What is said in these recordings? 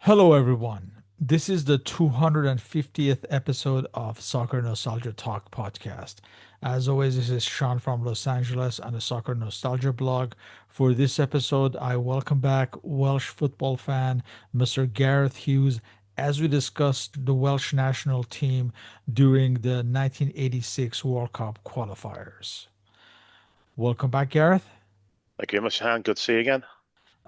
Hello, everyone. This is the 250th episode of Soccer Nostalgia Talk Podcast. As always, this is Sean from Los Angeles and the Soccer Nostalgia blog. For this episode, I welcome back Welsh football fan Mr. Gareth Hughes as we discuss the Welsh national team during the 1986 World Cup qualifiers. Welcome back, Gareth. Thank you very much, Han. Good to see you again.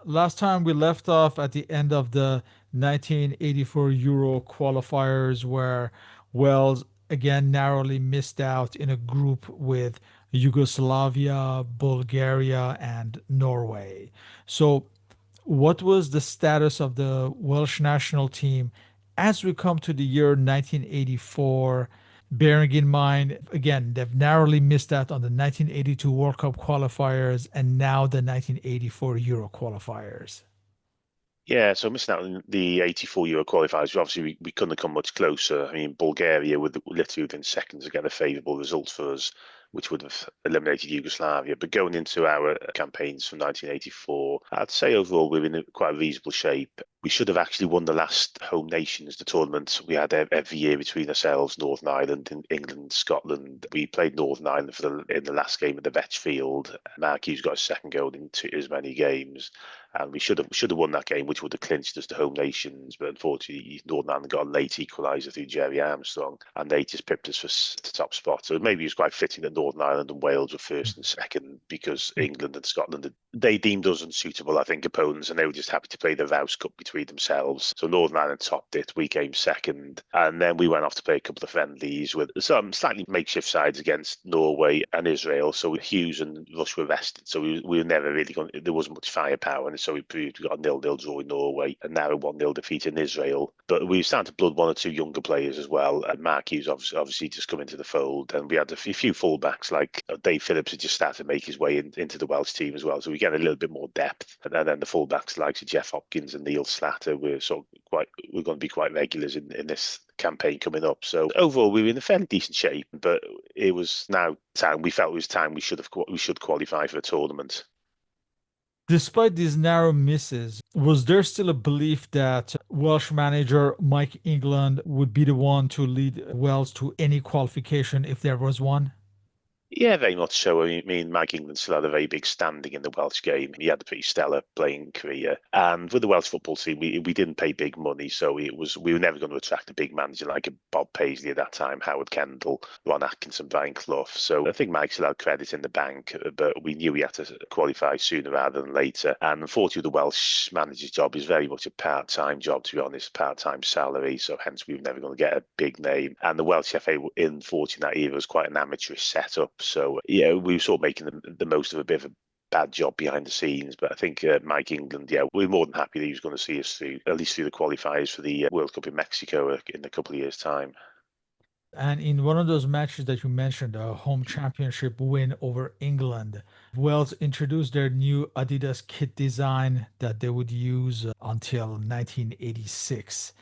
Last time we left off at the end of the 1984 Euro qualifiers, where Wales again narrowly missed out in a group with Yugoslavia, Bulgaria, and Norway. So, what was the status of the Welsh national team as we come to the year 1984? Bearing in mind, again, they've narrowly missed out on the 1982 World Cup qualifiers and now the 1984 Euro qualifiers. Yeah, so missing out on the 84 Euro qualifiers, obviously we couldn't have come much closer. I mean, Bulgaria would literally within seconds to get a favourable result for us, which would have eliminated Yugoslavia. But going into our campaigns from 1984, I'd say overall we're in quite a reasonable shape. We should have actually won the last home nations, the tournament we had every year between ourselves, Northern Ireland, and England, Scotland. We played Northern Ireland in the last game of the Vetch Field. Mark Hughes got a second goal in as many games. And we should have won that game, which would have clinched us to home nations. But unfortunately, Northern Ireland got a late equaliser through Jerry Armstrong, and they just pipped us for the top spot. So maybe it was quite fitting that Northern Ireland and Wales were first and second because England and Scotland, they deemed us unsuitable, I think, opponents, and they were just happy to play the Rouse Cup between themselves. So Northern Ireland topped it. We came second, and then we went off to play a couple of friendlies with some slightly makeshift sides against Norway and Israel. So Hughes and Rush were rested, so we were never really going. There wasn't much firepower, and so we proved we got a 0-0 draw in Norway and now a 1-0 defeat in Israel. But we were starting to blood one or two younger players as well. And Mark Hughes obviously just come into the fold. And we had a few fullbacks like Dave Phillips had just started to make his way into the Welsh team as well. So we get a little bit more depth. And then the fullbacks like Jeff Hopkins and Neil Slatter we're going to be quite regulars in this campaign coming up. So overall, we were in a fairly decent shape, but it was now time. We felt it was time we should qualify for a tournament. Despite these narrow misses, was there still a belief that Welsh manager Mike England would be the one to lead Wales to any qualification if there was one? Yeah, very much so. I mean, Mike England still had a very big standing in the Welsh game. He had a pretty stellar playing career. And with the Welsh football team, we didn't pay big money, so we were never going to attract a big manager like a Bob Paisley at that time, Howard Kendall, Ron Atkinson, Brian Clough. So I think Mike still had credit in the bank, but we knew he had to qualify sooner rather than later. And unfortunately, the Welsh manager's job is very much a part-time job, to be honest, part-time salary. So hence, we were never going to get a big name. And the Welsh FA, unfortunately, that era was quite an amateurish setup. So yeah, we were sort of making the most of a bit of a bad job behind the scenes. But I think Mike England, yeah, we're more than happy that he was going to see us through, at least through the qualifiers for the World Cup in Mexico in a couple of years' time. And in one of those matches that you mentioned, a home championship win over England, Wales introduced their new Adidas kit design that they would use until 1986.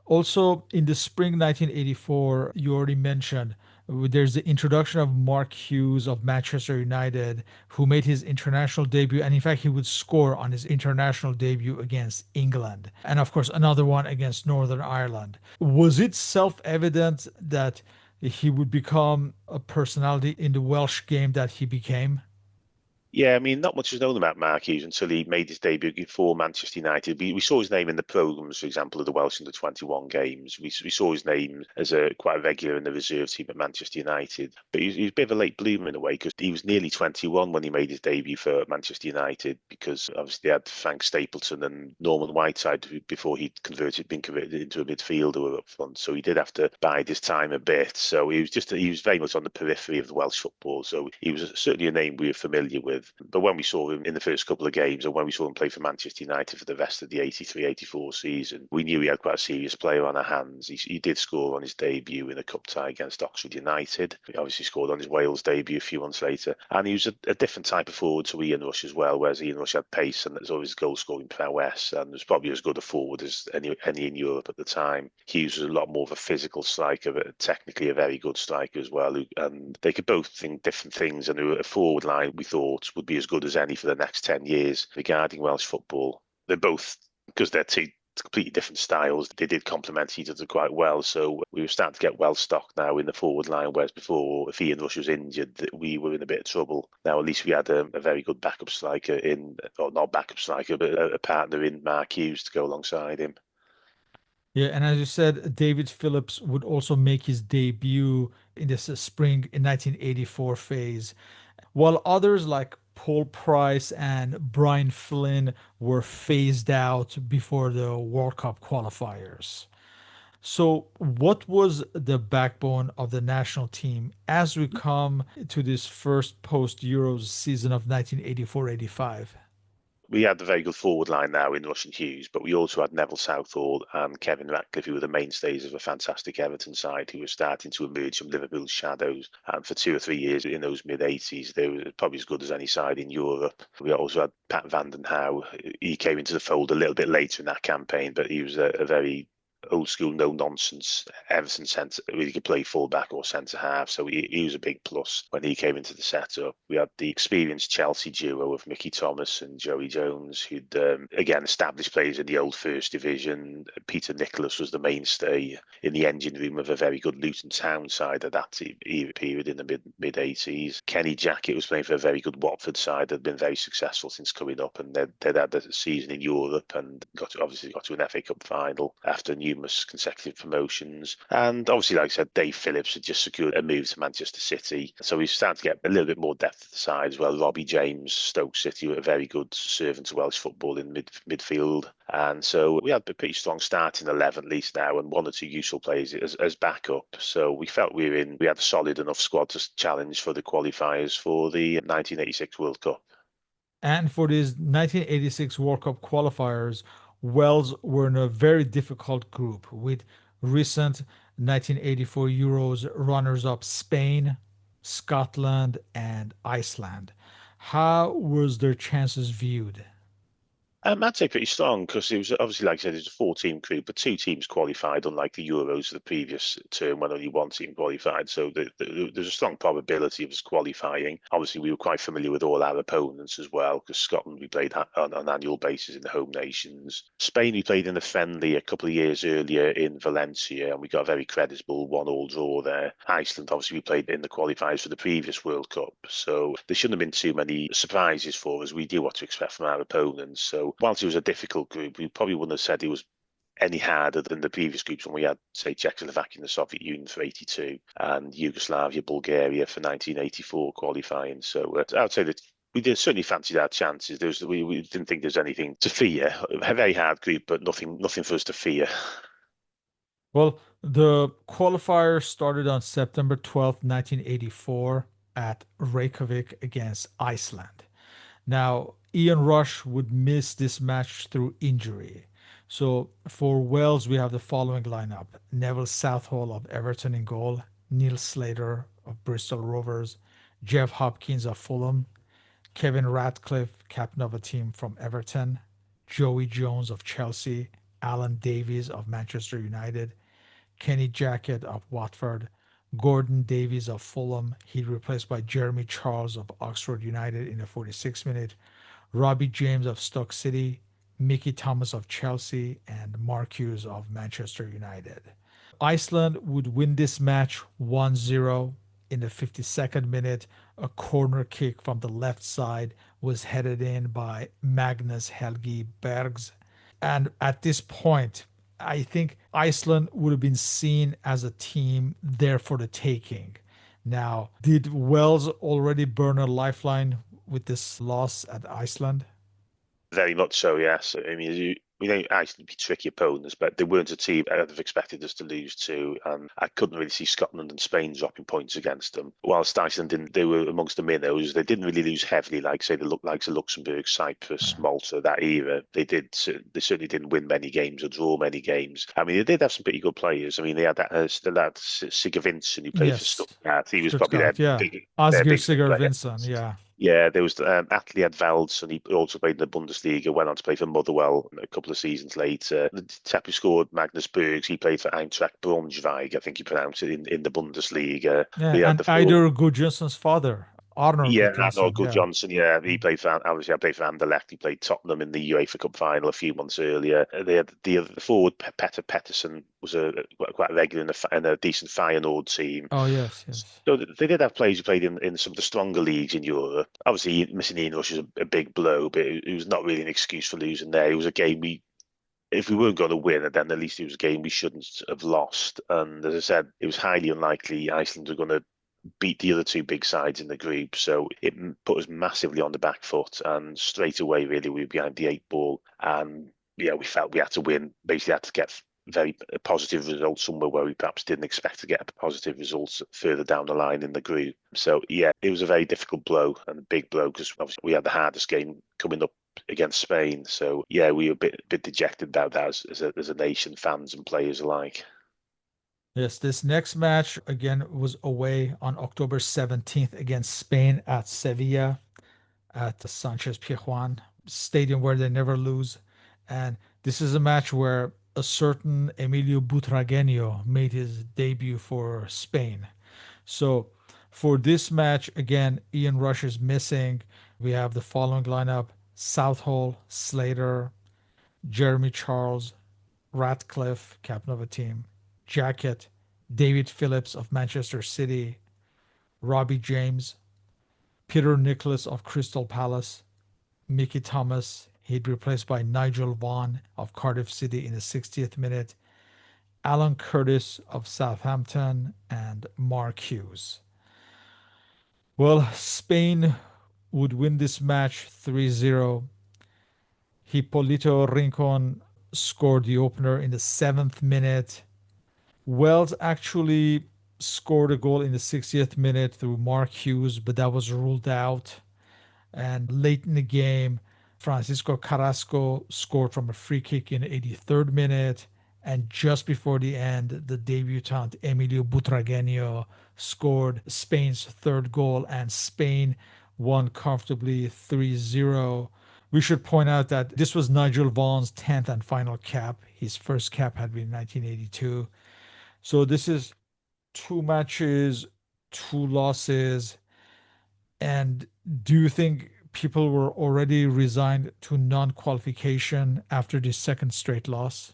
Also, in the spring 1984, you already mentioned there's the introduction of Mark Hughes of Manchester United, who made his international debut. And in fact, he would score on his international debut against England. And of course, another one against Northern Ireland. Was it self evident that he would become a personality in the Welsh game that he became? Yeah, I mean, not much is known about Mark Hughes until he made his debut for Manchester United. We saw his name in the programmes, for example, of the Welsh under 21 games. We saw his name as quite a regular in the reserve team at Manchester United. But he was a bit of a late bloomer in a way because he was nearly 21 when he made his debut for Manchester United because obviously they had Frank Stapleton and Norman Whiteside before been converted into a midfielder were up front. So he did have to bide his time a bit. So he was very much on the periphery of the Welsh football. So he was certainly a name we were familiar with. But when we saw him in the first couple of games and when we saw him play for Manchester United for the rest of the 83-84 season, we knew he had quite a serious player on our hands. He did score on his debut in a cup tie against Oxford United. He obviously scored on his Wales debut a few months later. And he was a different type of forward to Ian Rush as well, whereas Ian Rush had pace and there's always goal-scoring prowess and was probably as good a forward as any in Europe at the time. Hughes was a lot more of a physical striker, but technically a very good striker as well. And they could both think different things, and a forward line we thought would be as good as any for the next 10 years regarding Welsh football. They're both, because they're completely different styles. They did complement each other quite well. So we were starting to get well stocked now in the forward line, whereas before, if Ian Rush was injured, we were in a bit of trouble. Now, at least we had a very good backup striker or not backup striker, but a partner in Mark Hughes to go alongside him. Yeah, and as you said, David Phillips would also make his debut in this spring in 1984 phase, while others like Paul Price and Brian Flynn were phased out before the World Cup qualifiers. So, what was the backbone of the national team as we come to this first post Euros season of 1984-85? We had a very good forward line now in Rush and Hughes, but we also had Neville Southall and Kevin Ratcliffe, who were the mainstays of a fantastic Everton side who were starting to emerge from Liverpool's shadows. And for 2 or 3 years in those mid-80s, they were probably as good as any side in Europe. We also had Pat Vanden Houwe. He came into the fold a little bit later in that campaign, but he was a very old school, no nonsense Everton centre. He could play full back or centre half, so he was a big plus when he came into the setup. We had the experienced Chelsea duo of Mickey Thomas and Joey Jones, who'd again established players in the old First Division. Peter Nicholas was the mainstay in the engine room of a very good Luton Town side at that period in the mid 80s. Kenny Jackett was playing for a very good Watford side that had been very successful since coming up, and they'd had a season in Europe and obviously got to an FA Cup final after numerous consecutive promotions. And obviously, like I said, Dave Phillips had just secured a move to Manchester City. So we started to get a little bit more depth to the side as well. Robbie James, Stoke City, were a very good servant to Welsh football in midfield. And so we had a pretty strong starting 11 at least now, and one or two useful players as backup. So we felt we had a solid enough squad to challenge for the qualifiers for the 1986 World Cup. And for these 1986 World Cup qualifiers, Wales were in a very difficult group with recent 1984 Euros runners up Spain, Scotland, and Iceland. How was their chances viewed? I'd say pretty strong because it was obviously, like I said, it was a four-team group, but two teams qualified, unlike the Euros of the previous term when only one team qualified. So there's a strong probability of us qualifying. Obviously, we were quite familiar with all our opponents as well because Scotland we played on an annual basis in the home nations. Spain we played in a friendly a couple of years earlier in Valencia, and we got a very creditable 1-1 draw there. Iceland, obviously, we played in the qualifiers for the previous World Cup, so there shouldn't have been too many surprises for us. We knew what to expect from our opponents, so whilst it was a difficult group, we probably wouldn't have said it was any harder than the previous groups when we had, say, Czechoslovakia and the Soviet Union for 82 and Yugoslavia, Bulgaria for 1984 qualifying. So I would say that we did certainly fancy our chances. We didn't think there's anything to fear. A very hard group, but nothing for us to fear. Well, the qualifier started on September 12th, 1984 at Reykjavik against Iceland. Now, Ian Rush would miss this match through injury. So for Wales, we have the following lineup: Neville Southall of Everton in goal, Neil Slater of Bristol Rovers, Jeff Hopkins of Fulham, Kevin Ratcliffe, captain of a team from Everton, Joey Jones of Chelsea, Alan Davies of Manchester United, Kenny Jackett of Watford, Gordon Davies of Fulham. He replaced by Jeremy Charles of Oxford United in the 46th minute, Robbie James of Stoke City, Mickey Thomas of Chelsea, and Mark Hughes of Manchester United. Iceland would win this match 1-0 in the 52nd minute. A corner kick from the left side was headed in by Magnus Helgi Bergs. And at this point, I think Iceland would have been seen as a team there for the taking. Now, did Wales already burn a lifeline with this loss at Iceland? Very much so, yes. I mean, we know Iceland be tricky opponents, but they weren't a team I'd have expected us to lose to. And I couldn't really see Scotland and Spain dropping points against them. Whilst Iceland didn't, they were amongst the minnows. They didn't really lose heavily, like say the likes of Luxembourg, Cyprus, Malta, that era. They did. They certainly didn't win many games or draw many games. I mean, they did have some pretty good players. I mean, they had that the lad Sigurd Vincent who played for Yes, Stuttgart. He was probably Stuttgart, yeah. their Asger biggest player. Sigurvinsson, yeah. Yeah, there was Atli Advalds, and he also played in the Bundesliga, went on to play for Motherwell a couple of seasons later. The chap who scored, Magnus Bergs, he played for Eintracht Braunschweig, I think you pronounce it, in the Bundesliga. Yeah, We had and the Eidur Gudjonsson's father. Arnold Yeah, Goodjohnson. Arnold Yeah. Johnson. Yeah, he Mm. played for obviously I played for Anderlecht. He played Tottenham in the UEFA Cup final a few months earlier. They had the forward Petter Pettersson was quite regular in in a decent Feyenoord team. Oh yes, yes. So they did have players who played in some of the stronger leagues in Europe. Obviously, missing Ian Rush is a big blow, but it was not really an excuse for losing there. It was a game if we weren't going to win, then at least it was a game we shouldn't have lost. And as I said, it was highly unlikely Iceland were going to beat the other two big sides in the group. So it put us massively on the back foot. And straight away, really, we were behind the eight ball. And yeah, we felt we had to win. Basically, had to get very positive results somewhere where we perhaps didn't expect to get positive results further down the line in the group. So yeah, it was a very difficult blow and a big blow because obviously we had the hardest game coming up against Spain. So yeah, we were a bit dejected about that as a nation, fans and players alike. Yes, this next match again was away on October 17th against Spain at Sevilla at the Sanchez Pizjuan stadium where they never lose. And this is a match where a certain Emilio Butragueño made his debut for Spain. So for this match, again, Ian Rush is missing. We have the following lineup: Southall, Slater, Jeremy Charles, Ratcliffe, captain of a team, Jacket, David Phillips of Manchester City, Robbie James, Peter Nicholas of Crystal Palace, Mickey Thomas. He'd be replaced by Nigel Vaughan of Cardiff City in the 60th minute, Alan Curtis of Southampton, and Mark Hughes. Well, Spain would win this match 3-0. Hipólito Rincon scored the opener in the 7th minute. Wales actually scored a goal in the 60th minute through Mark Hughes, but that was ruled out. And late in the game, Francisco Carrasco scored from a free kick in the 83rd minute. And just before the end, the debutant Emilio Butragueño scored Spain's third goal, and Spain won comfortably 3-0. We should point out that this was Nigel Vaughan's 10th and final cap. His first cap had been 1982. So this is two matches, two losses. And do you think people were already resigned to non-qualification after this second straight loss?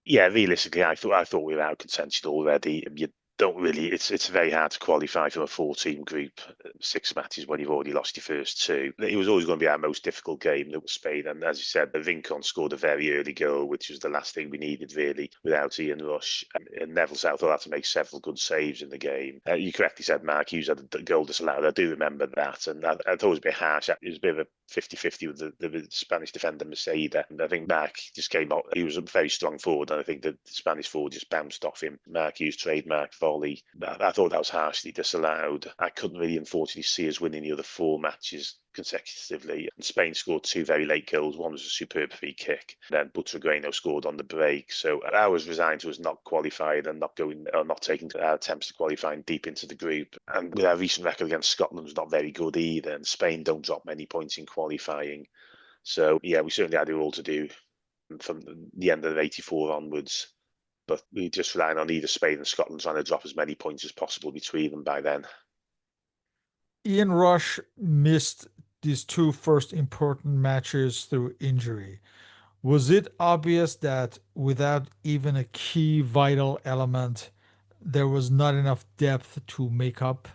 Yeah, realistically, I thought we were out of contention already. You don't really. It's very hard to qualify from a four-team group, 6 matches when you've already lost your first two. It was always going to be our most difficult game. That was Spain, and as you said, the Rincon scored a very early goal, which was the last thing we needed really without Ian Rush. And Neville Southall had to make several good saves in the game. You correctly said Mark Hughes had a goal disallowed. I do remember that, and I thought it was a bit harsh. It was a bit of a 50-50 with the Spanish defender Merceda. And I think Mark just came out. He was a very strong forward, and I think the Spanish forward just bounced off him. Mark Hughes trademark volley. I thought that was harshly disallowed. I couldn't really, unfortunately, see us winning the other 4 matches consecutively. And Spain scored 2 very late goals. One was a superb free kick. Then Butragueño scored on the break. So I was resigned to us not qualifying and not going or not taking our attempts to qualifying deep into the group. And with our recent record against Scotland was not very good either. And Spain don't drop many points in qualifying. So yeah, we certainly had it all to do from the end of '84 onwards. But we just relying on either Spain and Scotland trying to drop as many points as possible between them by then. Ian Rush missed these two first important matches through injury. Was it obvious that without even a key vital element, there was not enough depth to make up?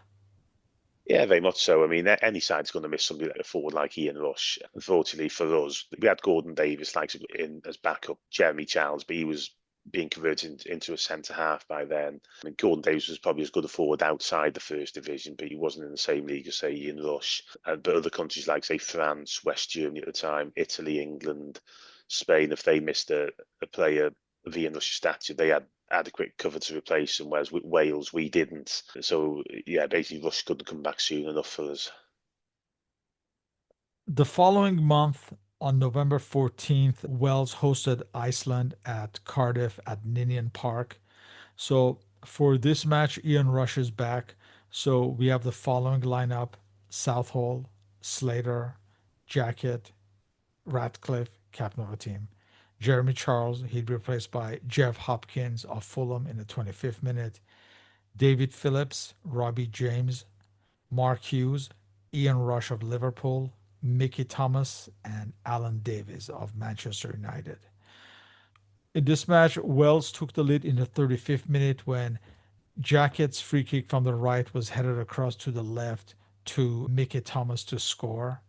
Yeah, very much so. I mean, any side's going to miss somebody like a forward like Ian Rush. Unfortunately for us, we had Gordon Davis like in as backup, Jeremy Charles, but he was being converted into a centre half by then. I mean, Gordon Davis was probably as good a forward outside the first division, but he wasn't in the same league as say Ian Rush. But other countries like say France, West Germany at the time, Italy, England, Spain, if they missed a player of Ian Rush's stature, they had adequate cover to replace him, whereas with Wales we didn't. So yeah, basically Rush couldn't come back soon enough for us. The following month, on November 14th, Wales hosted Iceland at Cardiff at Ninian Park. So for this match, Ian Rush is back. So we have the following lineup: Southall, Slater, Jacket, Ratcliffe, captain of the team. Jeremy Charles, he'd be replaced by Jeff Hopkins of Fulham in the 25th minute. David Phillips, Robbie James, Mark Hughes, Ian Rush of Liverpool, Mickey Thomas, and Alan Davies of Manchester United. In this match, Wales took the lead in the 35th minute when Jackett's free kick from the right was headed across to the left to Mickey Thomas to score.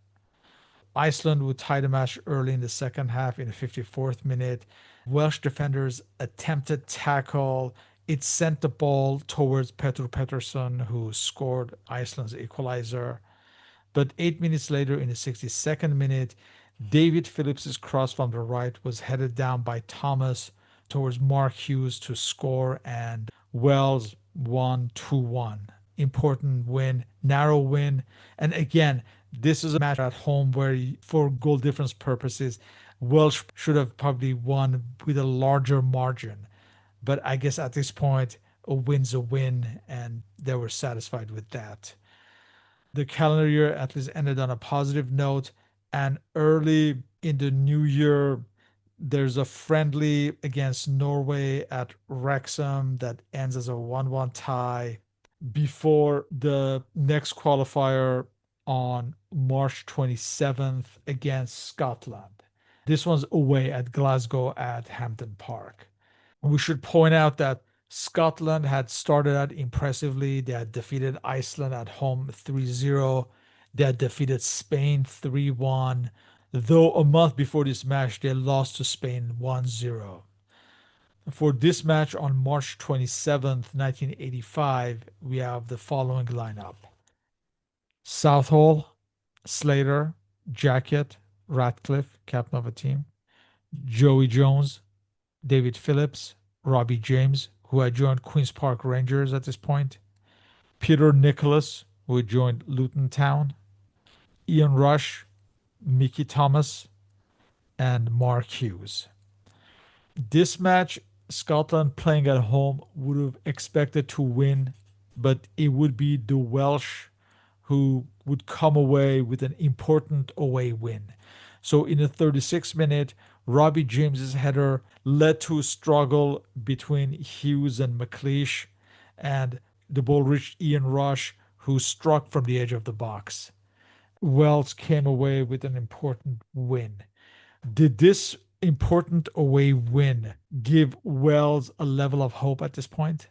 Iceland would tie the match early in the second half in the 54th minute. Welsh defenders attempted tackle. It sent the ball towards Petr Pettersson, who scored Iceland's equalizer. But 8 minutes later, in the 62nd minute, David Phillips's cross from the right was headed down by Thomas towards Mark Hughes to score, and Wales won 2-1. Important win, narrow win. And again, this is a match at home where, for goal difference purposes, Welsh should have probably won with a larger margin. But I guess at this point, a win's a win, and they were satisfied with that. The calendar year at least ended on a positive note. And early in the new year, there's a friendly against Norway at Wrexham that ends as a 1-1 tie before the next qualifier on March 27th against Scotland. This one's away at Glasgow at Hampden Park. We should point out that Scotland had started out impressively. They had defeated Iceland at home 3-0. They had defeated Spain 3-1, though a month before this match, they lost to Spain 1-0. For this match on March 27th, 1985, we have the following lineup: Southall, Slater, Jackett, Ratcliffe, captain of a team, Joey Jones, David Phillips, Robbie James, who had joined Queen's Park Rangers at this point, Peter Nicholas, who had joined Luton Town, Ian Rush, Mickey Thomas, and Mark Hughes. This match, Scotland playing at home would have expected to win, but it would be the Welsh who would come away with an important away win. So in the 36th minute, Robbie James's header led to a struggle between Hughes and McLeish, and the ball reached Ian Rush, who struck from the edge of the box. Wales came away with an important win. Did this important away win give Wales a level of hope at this point?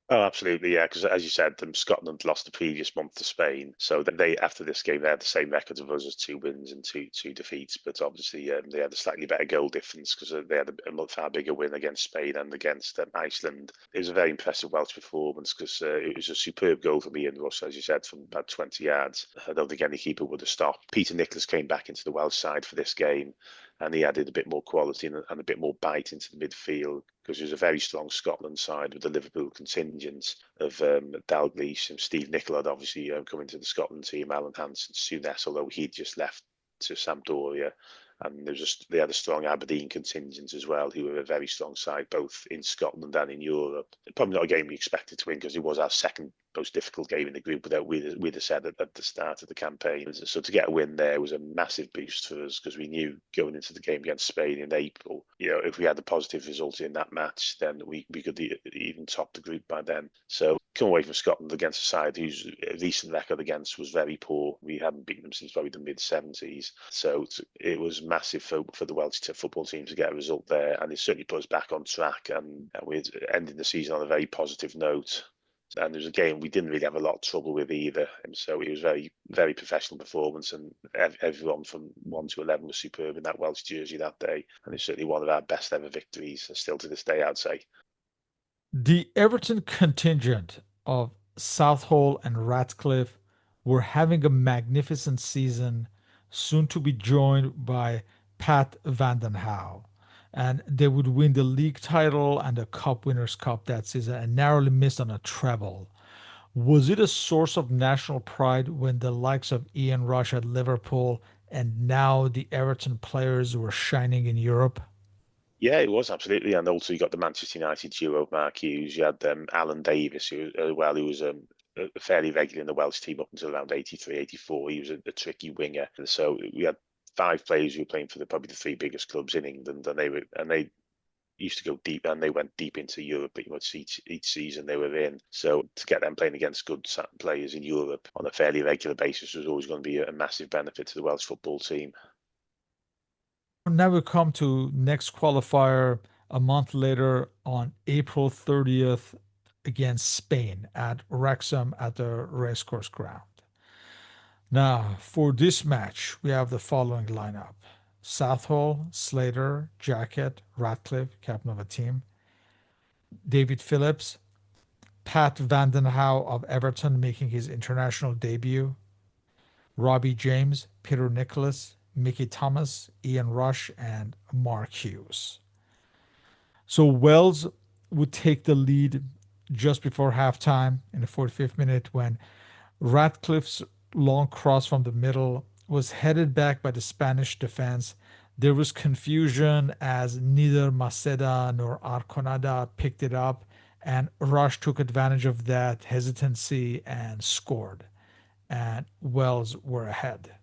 Oh, absolutely, yeah. Because as you said, Scotland lost the previous month to Spain, so they after this game they had the same record of us as 2 wins and two defeats. But obviously, they had a slightly better goal difference because they had a far bigger win against Spain and against Iceland. It was a very impressive Welsh performance because it was a superb goal from Ian Rush, as you said, from about 20 yards. I don't think any keeper would have stopped. Peter Nicholas came back into the Welsh side for this game, and he added a bit more quality and a bit more bite into the midfield because there's a very strong Scotland side with the Liverpool contingent of Dalglish and Steve Nicoll had obviously coming to the Scotland team, Alan Hansen, Souness, although he'd just left to Sampdoria. And they had a strong Aberdeen contingent as well, who were a very strong side, both in Scotland and in Europe. Probably not a game we expected to win because it was our second most difficult game in the group that we'd have said at the start of the campaign. So to get a win there was a massive boost for us because we knew going into the game against Spain in April, if we had a positive result in that match, then we could even top the group by then. So come away from Scotland against a side whose recent record against was very poor. We hadn't beaten them since probably the mid-70s. So it was massive for the Welsh football team to get a result there, and it certainly put us back on track, and we're ending the season on a very positive note. And there was a game we didn't really have a lot of trouble with either. And so it was very, very professional performance, and everyone from 1 to 11 was superb in that Welsh jersey that day. And it's certainly one of our best ever victories, still to this day, I'd say. The Everton contingent of Southall and Ratcliffe were having a magnificent season, soon to be joined by Pat Vanden Hauwe. And they would win the league title and the Cup Winners' Cup that season and narrowly missed on a treble. Was it a source of national pride when the likes of Ian Rush at Liverpool and now the Everton players were shining in Europe? Yeah, it was absolutely, and also you got the Manchester United duo, Mark Hughes. You had Alan Davies, who was fairly regular in the Welsh team up until around 83, 84. He was a tricky winger, and so we had 5 players who were playing for probably the 3 biggest clubs in England, and they used to go deep, and they went deep into Europe pretty much each season they were in. So to get them playing against good players in Europe on a fairly regular basis was always going to be a massive benefit to the Welsh football team. Now we come to next qualifier a month later on April 30th against Spain at Wrexham at the racecourse ground. Now, for this match, we have the following lineup: Southall, Slater, Jacket, Ratcliffe, captain of a team, David Phillips, Pat Vandenhouwe of Everton making his international debut, Robbie James, Peter Nicholas, Mickey Thomas, Ian Rush, and Mark Hughes. So Wales would take the lead just before halftime in the 45th minute when Ratcliffe's long cross from the middle was headed back by the Spanish defense. There was confusion as neither Maceda nor Arconada picked it up, and Rush took advantage of that hesitancy and scored. And Wales were ahead.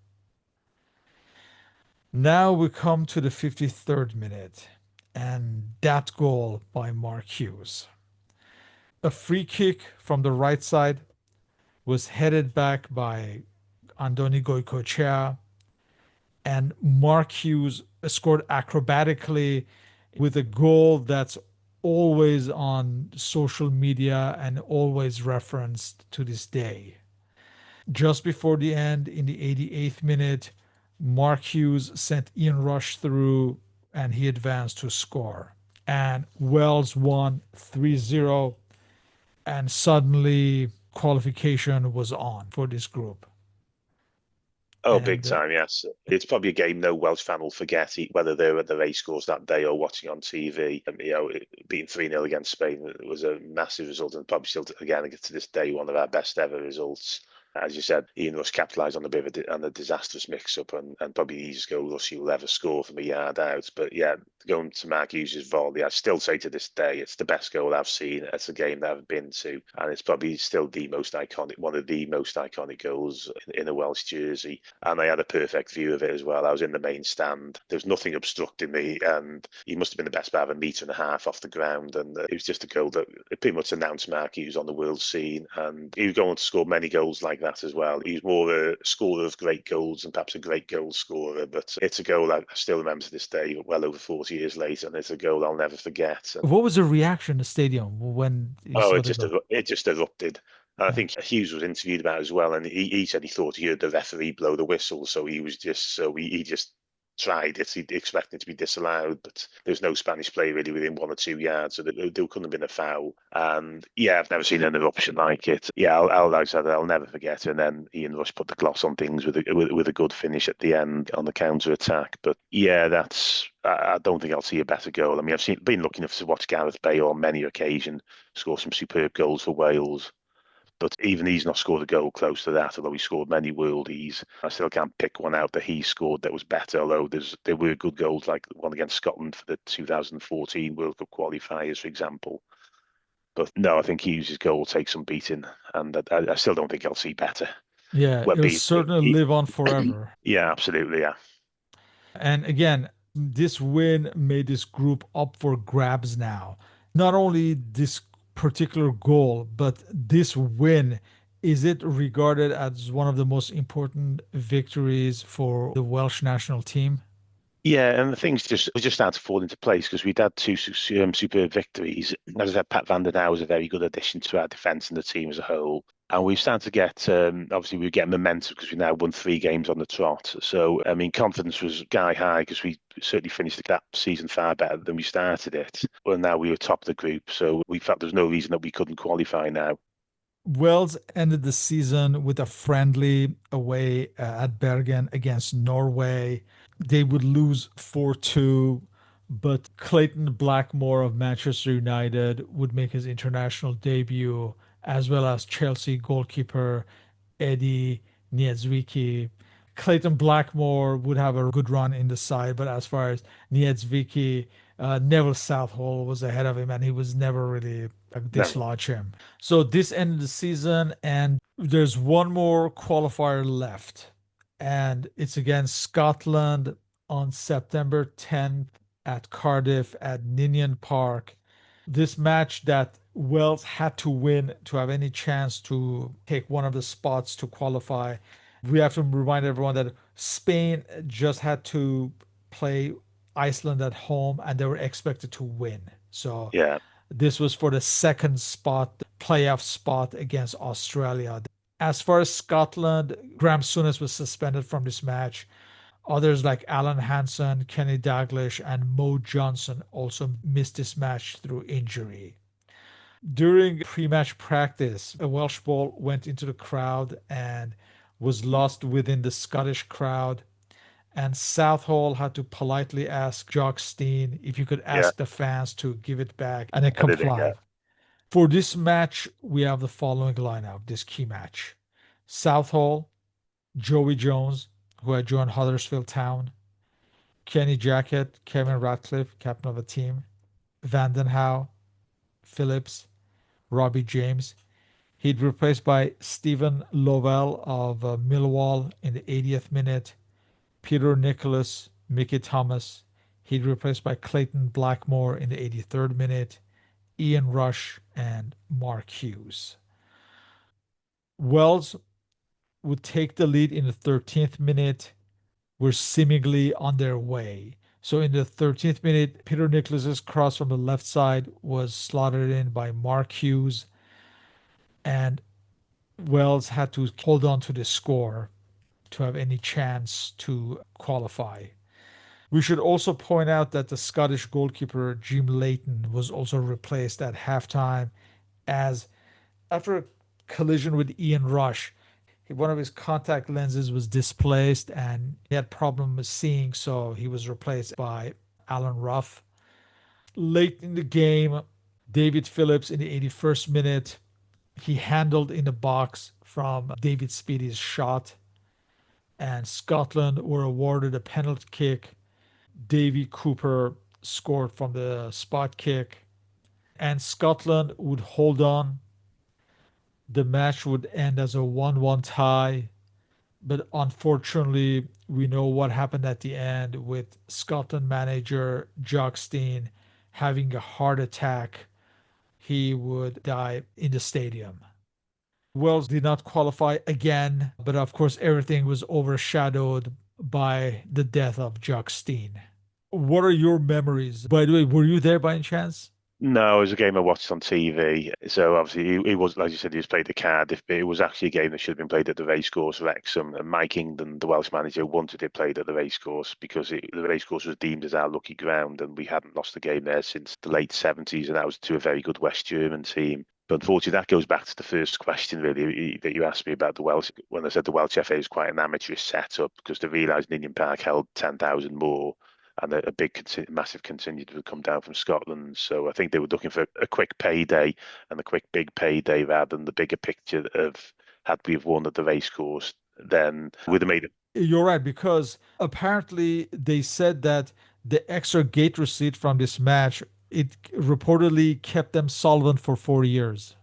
Now we come to the 53rd minute, and that goal by Mark Hughes. A free kick from the right side was headed back by Andoni Goicoechea, and Mark Hughes scored acrobatically with a goal that's always on social media and always referenced to this day. Just before the end, in the 88th minute, Mark Hughes sent Ian Rush through and he advanced to score. And Wales won 3-0, and suddenly qualification was on for this group. Oh, big And time, yes. It's probably a game no Welsh fan will forget, whether they were at the racecourse that day or watching on TV. And, being 3-0 against Spain was a massive result, and probably still, again, to this day, one of our best ever results. As you said, Ian Rush capitalised on a bit of a disastrous mix-up, and probably the easiest goal Rush will ever score from a yard out. But yeah, going to Mark Hughes' volley, I still say to this day, it's the best goal I've seen. It's a game that I've been to, and it's probably still the most iconic, one of the most iconic goals in a Welsh jersey. And I had a perfect view of it as well. I was in the main stand. There was nothing obstructing me, and he must have been the best about a metre and a half off the ground. And it was just a goal that pretty much announced Mark Hughes on the world scene. And he was going to score many goals like that as well. He's more a scorer of great goals and perhaps a great goal scorer. But it's a goal I still remember to this day, well over 40 years later, and it's a goal I'll never forget. And what was the reaction in the stadium when you oh, saw the goal? it just erupted. And I Yeah. think Hughes was interviewed about it as well, and he said he thought he heard the referee blow the whistle, so he just tried it. He expected it to be disallowed, but there was no Spanish player really within 1 or 2 yards, so there couldn't have been a foul. And yeah, I've never seen an eruption like it. Yeah, like I said, I'll never forget it. And then Ian Rush put the gloss on things with a good finish at the end on the counter attack. But yeah, I don't think I'll see a better goal. I mean, been lucky enough to watch Gareth Bale on many occasions score some superb goals for Wales. But even he's not scored a goal close to that, although he scored many worldies. I still can't pick one out that he scored that was better, although there were good goals like one against Scotland for the 2014 World Cup qualifiers, for example. But no, I think Hughes' goal takes some beating, and I still don't think I'll see better. Yeah, Well, it'll certainly live on forever. yeah, absolutely, yeah. And again, this win made this group up for grabs now. Not only this particular goal, but this win, is it regarded as one of the most important victories for the Welsh national team? Yeah, and the things just started to fall into place because we'd had two superb victories. As I said, Pat van der Nouw was a very good addition to our defence and the team as a whole. And we've started to get, obviously, we were getting momentum because we now won 3 games on the trot. So, I mean, confidence was sky high because we certainly finished that season far better than we started it. Well, now we were top of the group, so we felt there's no reason that we couldn't qualify now. Wales ended the season with a friendly away at Bergen against Norway. They would lose 4-2, but Clayton Blackmore of Manchester United would make his international debut, as well as Chelsea goalkeeper Eddie Niedzwiecki. Clayton Blackmore would have a good run in the side, but as far as Niedzwiecki, Neville Southall was ahead of him, and he was never really Never. dislodge him. So this ended the season, and there's one more qualifier left, and it's against Scotland on September 10th at Cardiff at Ninian Park. This match that Wales had to win to have any chance to take one of the spots to qualify. We have to remind everyone that Spain just had to play Iceland at home and they were expected to win. So Yeah, this was for the second spot, playoff spot against Australia. As far as Scotland, Graham Souness was suspended from this match. Others like Alan Hansen, Kenny Dalglish, and Mo Johnson also missed this match through injury. During pre-match practice, a Welsh ball went into the crowd and was lost within the Scottish crowd. And Southall had to politely ask Jock Stein if you could yeah, ask the fans to give it back, and they I did it. Yeah, complied. For this match, we have the following lineup, this key match. Southall, Joey Jones, who had joined Huddersfield Town, Kenny Jackett, Kevin Ratcliffe, captain of the team, Vandenhow, Phillips, Robbie James. He'd replaced by Stephen Lovell of Millwall in the 80th minute, Peter Nicholas, Mickey Thomas. He'd replaced by Clayton Blackmore in the 83rd minute, Ian Rush, and Mark Hughes. Wells would take the lead in the 13th minute, were seemingly on their way. So in the 13th minute, Peter Nicholas's cross from the left side was slotted in by Mark Hughes, and Wales had to hold on to the score to have any chance to qualify. We should also point out that the Scottish goalkeeper Jim Leighton was also replaced at halftime as after a collision with Ian Rush, one of his contact lenses was displaced and he had problems seeing, so he was replaced by Alan Ruff. Late in the game, David Phillips in the 81st minute, he handled in the box from David Speedy's shot, and Scotland were awarded a penalty kick. Davy Cooper scored from the spot kick, and Scotland would hold on. The match would end as a 1-1 tie. But unfortunately, we know what happened at the end with Scotland manager Jock Stein having a heart attack. He would die in the stadium. Wales did not qualify again, but of course, everything was overshadowed by the death of Jock Stein. What are your memories? By the way, were you there by any chance? no, it was a game I watched on TV. So obviously, it was, like you said, he was played at Cardiff, but it was actually a game that should have been played at the racecourse Wrexham. And Mike England, the Welsh manager, wanted it played at the racecourse because the racecourse was deemed as our lucky ground, and we hadn't lost a game there since the late 70s, and that was to a very good West German team. But unfortunately, that goes back to the first question, really, that you asked me about the Welsh. When I said the Welsh FA is quite an amateurish setup because they realised Ninian Park held 10,000 more and a big, massive contingent would come down from Scotland. So I think they were looking for a quick payday and a quick, big payday rather than the bigger picture of had we have won at the racecourse, then we'd have made it. You're right, because apparently they said that the extra gate receipt from this match, it reportedly kept them solvent for 4 years.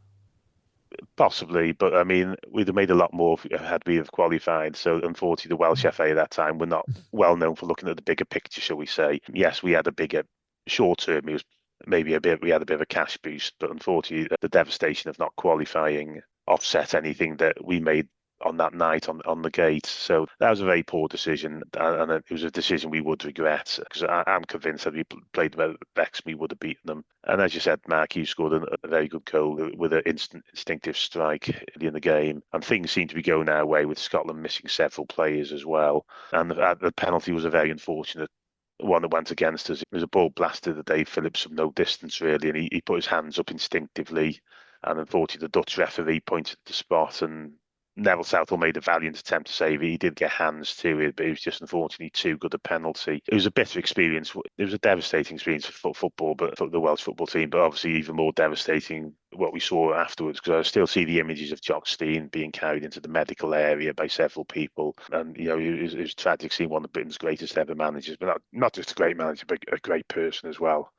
Possibly, but I mean, we'd have made a lot more had we have qualified. So, unfortunately, the Welsh FA at that time were not well known for looking at the bigger picture, shall we say. Yes, we had a bigger short term, it was maybe a bit, we had a bit of a cash boost, but unfortunately, the devastation of not qualifying offset anything that we made on that night on the gate. So that was a very poor decision, and it was a decision we would regret because I'm convinced that we played Wrexham, we would have beaten them. And as you said, Mark, you scored a very good goal with an instant instinctive strike in the game. And things seem to be going our way with Scotland missing several players as well. And the penalty was a very unfortunate one that went against us. It was a ball blasted at Dave Phillips from no distance, really, and he put his hands up instinctively. And unfortunately, the Dutch referee pointed at the spot, and Neville Southall made a valiant attempt to save it. He did get hands to it, but it was just unfortunately too good a penalty. It was a bitter experience. It was a devastating experience for football, but for the Welsh football team, but obviously even more devastating what we saw afterwards, because I still see the images of Jock Stein being carried into the medical area by several people. And, you know, it was tragic seeing one of Britain's greatest ever managers, but not just a great manager, but a great person as well,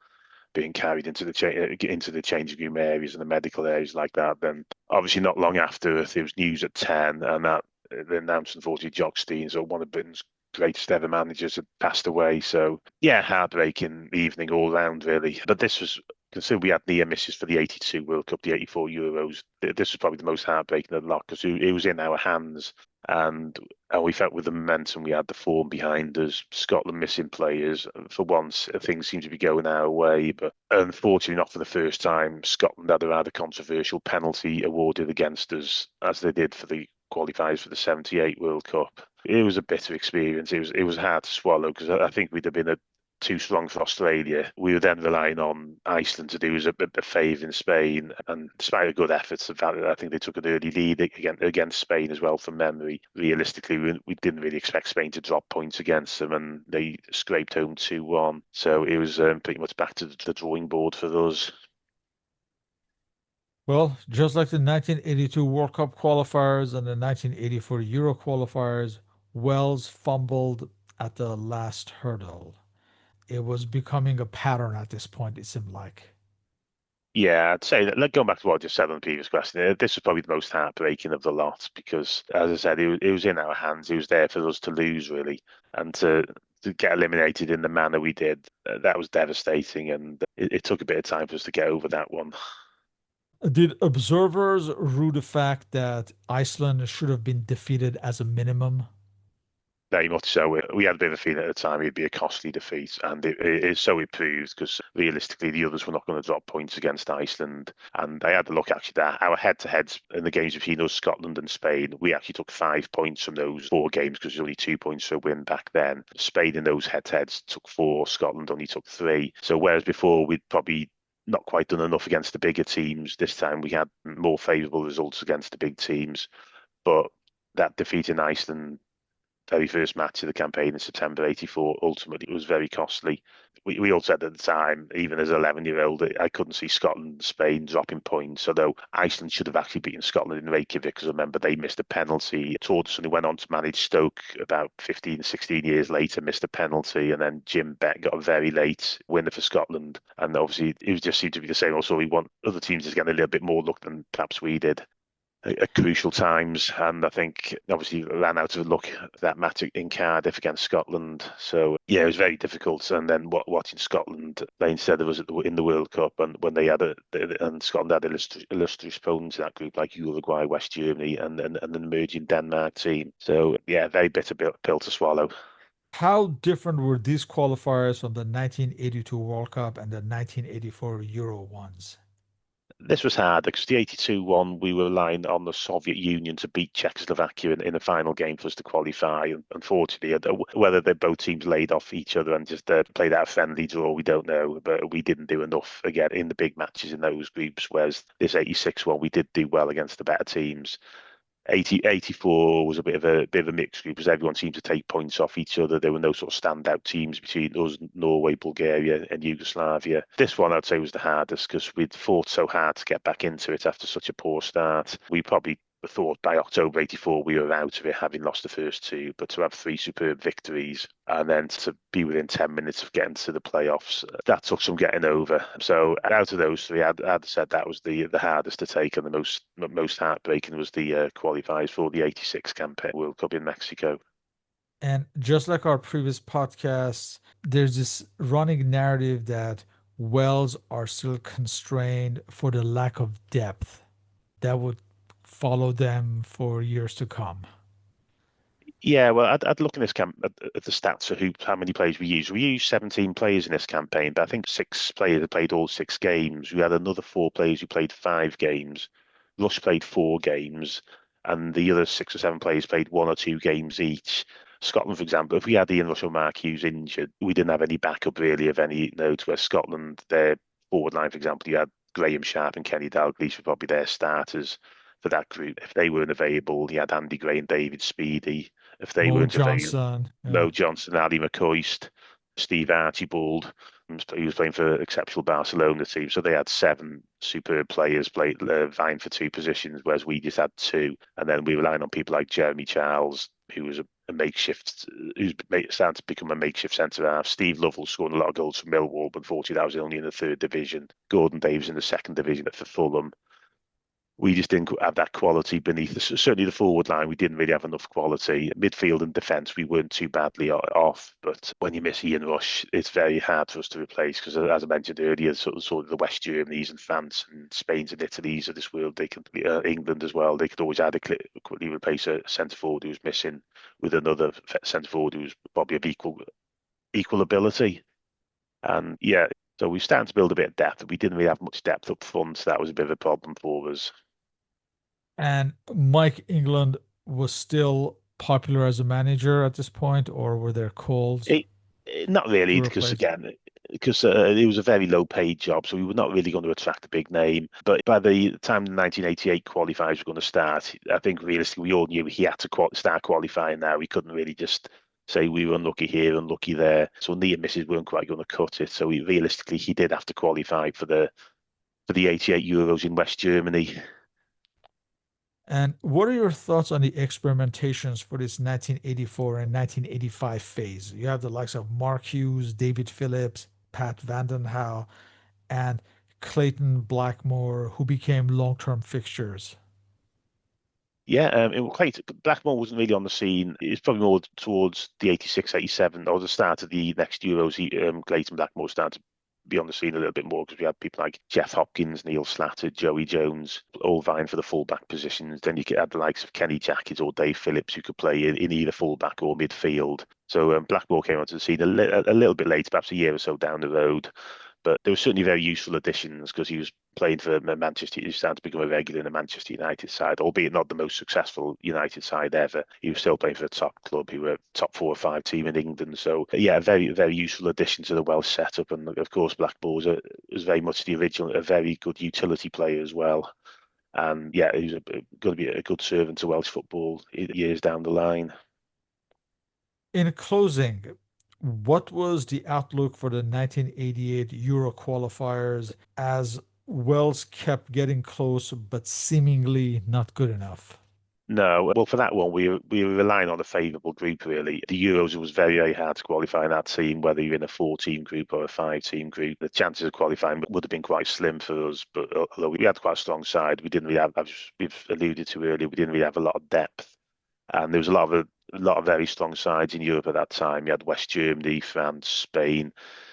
being carried into the changing room areas and the medical areas like that. Then obviously not long after there was news at 10, and that they announced unfortunately Jock Stein, so one of Britain's greatest ever managers had passed away. So yeah, heartbreaking evening all round really. But this was, considering we had near misses for the 82 World Cup, the 84 Euros, this was probably the most heartbreaking of the lot because it was in our hands. And we felt with the momentum we had, the form behind us, Scotland missing players. For once, things seemed to be going our way, but unfortunately, not for the first time. Scotland had a rather controversial penalty awarded against us, as they did for the qualifiers for the '78 World Cup. It was a bitter experience. It was hard to swallow because I think we'd have been too strong for Australia. We were then relying on Iceland to do us a favour in Spain, and despite a good efforts, I think they took an early lead against Spain as well from memory. Realistically, we didn't really expect Spain to drop points against them, and they scraped home 2-1. So it was pretty much back to the drawing board for us. Well, just like the 1982 World Cup qualifiers and the 1984 Euro qualifiers, Wales fumbled at the last hurdle. It was becoming a pattern at this point, it seemed like. Yeah, I'd say that, like, going back to what I just said on the previous question, this was probably the most heartbreaking of the lot because, as I said, it was in our hands. It was there for us to lose, really, and to get eliminated in the manner we did, that was devastating, and it took a bit of time for us to get over that one. Did observers rue the fact that Iceland should have been defeated as a minimum? Very much so. We had a bit of a feeling at the time it'd be a costly defeat, and it proved because realistically the others were not going to drop points against Iceland. And I had a look actually that our head-to-heads in the games between us, Scotland and Spain, we actually took 5 points from those 4 games because there's only 2 points for a win back then. Spain in those head-to-heads took 4, Scotland only took 3. So whereas before we'd probably not quite done enough against the bigger teams, this time we had more favourable results against the big teams. But that defeat in Iceland, very first match of the campaign in September '84, ultimately was very costly. We all said at the time, even as an 11-year-old, I couldn't see Scotland and Spain dropping points, although Iceland should have actually beaten Scotland in Reykjavik, because remember, they missed a penalty. Torderson, who went on to manage Stoke about 15, 16 years later, missed a penalty, and then Jim Beck got a very late winner for Scotland. And obviously, it just seemed to be the same. Also, we want other teams to get a little bit more luck than perhaps we did at crucial times, and I think obviously ran out of luck that match in Cardiff against Scotland. So yeah, it was very difficult. And then watching Scotland play instead of us in the World Cup, and when they had and Scotland had illustrious opponents in that group like Uruguay, West Germany, and an emerging Denmark team. So yeah, very bitter pill to swallow. How different were these qualifiers from the 1982 World Cup and the 1984 Euro ones? This was hard because the '82 one, we were relying on the Soviet Union to beat Czechoslovakia in the final game for us to qualify. And unfortunately, whether the both teams laid off each other and just played out a friendly draw, we don't know. But we didn't do enough again in the big matches in those groups. Whereas this '86 one, we did do well against the better teams. 84 was a bit of a mixed group because everyone seemed to take points off each other. There were no sort of standout teams between us, Norway, Bulgaria, and Yugoslavia. This one I'd say was the hardest because we'd fought so hard to get back into it after such a poor start. We probably thought by October '84 we were out of it, having lost the first two, but to have 3 superb victories and then to be within 10 minutes of getting to the playoffs, that took some getting over. So out of those three, I'd said that was the hardest to take, and the most heartbreaking was the qualifiers for the '86 campaign World Cup in Mexico. And just like our previous podcasts, there's this running narrative that Wales are still constrained for the lack of depth that would follow them for years to come. Yeah, well, I'd look in this camp at the stats for how many players we use. We used 17 players in this campaign, but I think 6 players had played all 6 games. We had another 4 players who played 5 games. Rush played 4 games, and the other 6 or 7 players played 1 or 2 games each. Scotland, for example, if we had Ian Rush or Mark Hughes injured, we didn't have any backup really of any note. Where Scotland, their forward line, for example, you had Graham Sharp and Kenny Dalglish were probably their starters for that group. If they weren't available, you had Andy Gray and David Speedy. If they Mo weren't available, Johnson, yeah. Mo Johnson, Ali McCoist, Steve Archibald. He was playing for exceptional Barcelona team, so they had 7 superb players vying for 2 positions, whereas we just had 2. And then we relied on people like Jeremy Charles, who was a makeshift, who's starting to become a makeshift centre half. Steve Lovell scoring a lot of goals for Millwall, but unfortunately that was only in the 3rd division. Gordon Davies in the 2nd division for Fulham. we just didn't have that quality beneath us. Certainly the forward line, we didn't really have enough quality. Midfield and defence, we weren't too badly off. But when you miss Ian Rush, it's very hard for us to replace because, as I mentioned earlier, sort of the West Germanys and France and Spain's and Italy's of this world, they can England as well. They could always quickly replace a centre forward who's missing with another centre forward who's probably of equal ability. And yeah, so we started to build a bit of depth. We didn't really have much depth up front. So that was a bit of a problem for us. And Mike England was still popular as a manager at this point, or were there calls Not really, to because replace? again, because it was a very low paid job, so we were not really going to attract a big name. But by the time the 1988 qualifiers were going to start, I think realistically we all knew he had to start qualifying now. We couldn't really just say we were unlucky here, unlucky there. So near misses weren't quite going to cut it. So realistically, he did have to qualify for the 88 Euros in West Germany. And what are your thoughts on the experimentations for this 1984 and 1985 phase? You have the likes of Mark Hughes, David Phillips, Pat Vandenhauw, and Clayton Blackmore, who became long-term fixtures. Yeah, it was quite. Blackmore wasn't really on the scene. It was probably more towards the 86, 87, or the start of the next Euros. Clayton Blackmore started to be on the scene a little bit more because we had people like Jeff Hopkins, Neil Slatter, Joey Jones, all vying for the fullback positions. Then you could add the likes of Kenny Jackett or Dave Phillips, who could play in either fullback or midfield. So Blackmore came onto the scene a little bit later, perhaps a year or so down the road. But they were certainly very useful additions because he was playing for Manchester. He started to become a regular in the Manchester United side, albeit not the most successful United side ever. He was still playing for a top club. He were a top 4 or 5 team in England. So yeah, a very useful addition to the Welsh setup. And of course, Blackmore was very much the original, a very good utility player as well. And yeah, he was going to be a good servant to Welsh football years down the line. In closing, what was the outlook for the 1988 Euro qualifiers as Wales kept getting close but seemingly not good enough? No, well, for that one, we were relying on a favourable group, really. The Euros, it was very hard to qualify in that team, whether you're in a 4-team group or a 5-team group. The chances of qualifying would have been quite slim for us, but although we had quite a strong side, we didn't really have, as we've alluded to earlier, we didn't really have a lot of depth. And there was a lot of very strong sides in Europe at that time. You had West Germany, France, Spain,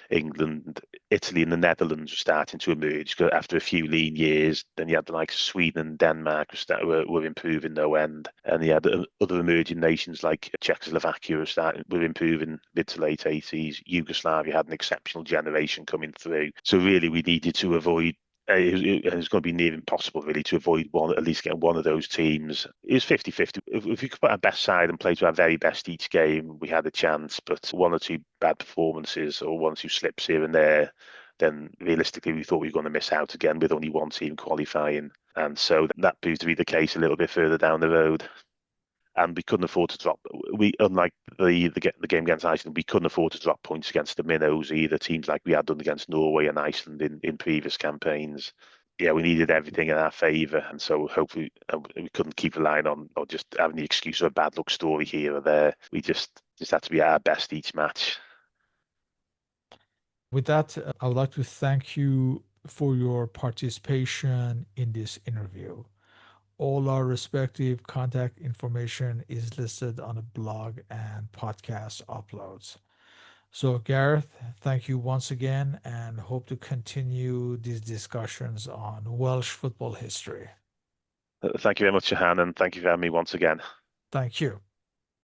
England, Italy, and the Netherlands were starting to emerge after a few lean years. Then you had the likes of Sweden and Denmark were improving no end, and you had other emerging nations like Czechoslovakia were improving mid to late 80s. Yugoslavia had an exceptional generation coming through. So really, we needed to avoid it was going to be near impossible, really, to avoid at least getting one of those teams. It was 50-50. If we could put our best side and play to our very best each game, we had a chance. But 1 or 2 bad performances or 1 or 2 slips here and there, then realistically, we thought we were going to miss out again with only one team qualifying. And so that proved to be the case a little bit further down the road. And we couldn't afford to drop. Unlike the game against Iceland, we couldn't afford to drop points against the minnows either. Teams like we had done against Norway and Iceland in previous campaigns. Yeah, we needed everything in our favour, and so hopefully we couldn't keep relying on or just having the excuse of a bad luck story here or there. We just had to be at our best each match. With that, I would like to thank you for your participation in this interview. All our respective contact information is listed on the blog and podcast uploads. So, Gareth, thank you once again and hope to continue these discussions on Welsh football history. Thank you very much, Johan, and thank you for having me once again. Thank you.